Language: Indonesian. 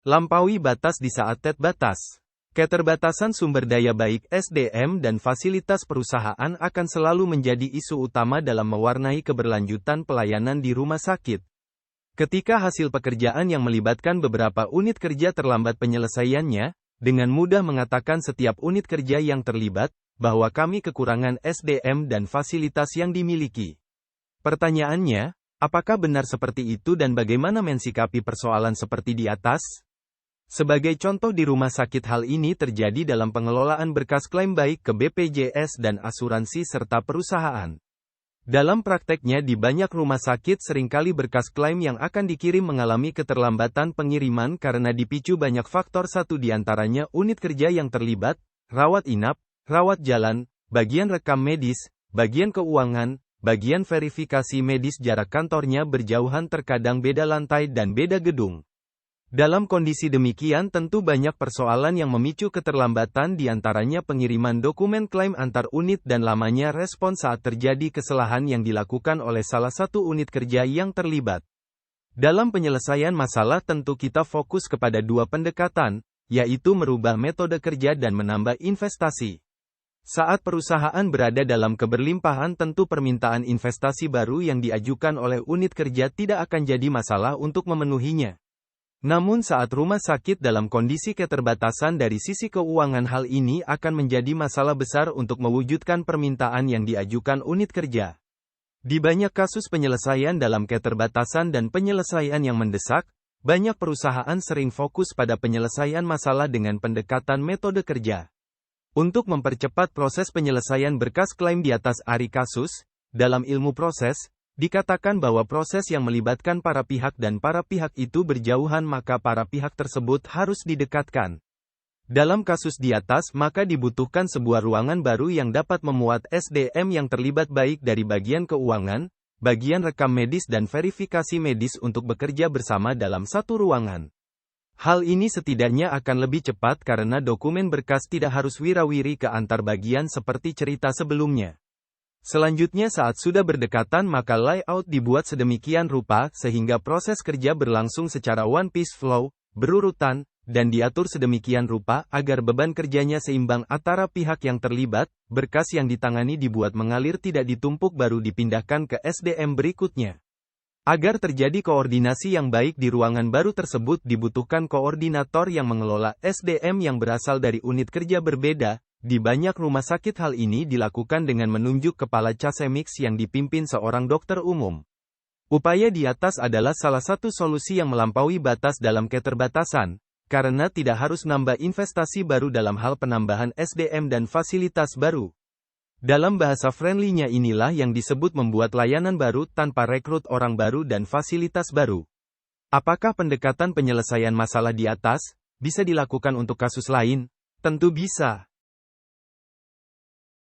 Lampaui batas di saat TET batas. Keterbatasan sumber daya baik SDM dan fasilitas perusahaan akan selalu menjadi isu utama dalam mewarnai keberlanjutan pelayanan di rumah sakit. Ketika hasil pekerjaan yang melibatkan beberapa unit kerja terlambat penyelesaiannya, dengan mudah mengatakan setiap unit kerja yang terlibat, bahwa kami kekurangan SDM dan fasilitas yang dimiliki. Pertanyaannya, apakah benar seperti itu dan bagaimana mensikapi persoalan seperti di atas? Sebagai contoh di rumah sakit hal ini terjadi dalam pengelolaan berkas klaim baik ke BPJS dan asuransi serta perusahaan. Dalam prakteknya di banyak rumah sakit seringkali berkas klaim yang akan dikirim mengalami keterlambatan pengiriman karena dipicu banyak faktor, satu diantaranya unit kerja yang terlibat, rawat inap, rawat jalan, bagian rekam medis, bagian keuangan, bagian verifikasi medis, jarak kantornya berjauhan, terkadang beda lantai dan beda gedung. Dalam kondisi demikian tentu banyak persoalan yang memicu keterlambatan, diantaranya pengiriman dokumen klaim antar unit dan lamanya respon saat terjadi kesalahan yang dilakukan oleh salah satu unit kerja yang terlibat. Dalam penyelesaian masalah tentu kita fokus kepada dua pendekatan, yaitu merubah metode kerja dan menambah investasi. Saat perusahaan berada dalam keberlimpahan tentu permintaan investasi baru yang diajukan oleh unit kerja tidak akan jadi masalah untuk memenuhinya. Namun saat rumah sakit dalam kondisi keterbatasan dari sisi keuangan, hal ini akan menjadi masalah besar untuk mewujudkan permintaan yang diajukan unit kerja. Di banyak kasus penyelesaian dalam keterbatasan dan penyelesaian yang mendesak, banyak perusahaan sering fokus pada penyelesaian masalah dengan pendekatan metode kerja. Untuk mempercepat proses penyelesaian berkas klaim di atas ARI kasus, dalam ilmu proses, dikatakan bahwa proses yang melibatkan para pihak dan para pihak itu berjauhan, maka para pihak tersebut harus didekatkan. Dalam kasus di atas maka dibutuhkan sebuah ruangan baru yang dapat memuat SDM yang terlibat baik dari bagian keuangan, bagian rekam medis dan verifikasi medis untuk bekerja bersama dalam satu ruangan. Hal ini setidaknya akan lebih cepat karena dokumen berkas tidak harus wirawiri ke antar bagian seperti cerita sebelumnya. Selanjutnya saat sudah berdekatan maka layout dibuat sedemikian rupa sehingga proses kerja berlangsung secara one piece flow, berurutan, dan diatur sedemikian rupa agar beban kerjanya seimbang antara pihak yang terlibat, berkas yang ditangani dibuat mengalir tidak ditumpuk baru dipindahkan ke SDM berikutnya. Agar terjadi koordinasi yang baik di ruangan baru tersebut dibutuhkan koordinator yang mengelola SDM yang berasal dari unit kerja berbeda. Di banyak rumah sakit hal ini dilakukan dengan menunjuk kepala casemix yang dipimpin seorang dokter umum. Upaya di atas adalah salah satu solusi yang melampaui batas dalam keterbatasan, karena tidak harus nambah investasi baru dalam hal penambahan SDM dan fasilitas baru. Dalam bahasa friendly-nya inilah yang disebut membuat layanan baru tanpa rekrut orang baru dan fasilitas baru. Apakah pendekatan penyelesaian masalah di atas bisa dilakukan untuk kasus lain? Tentu bisa.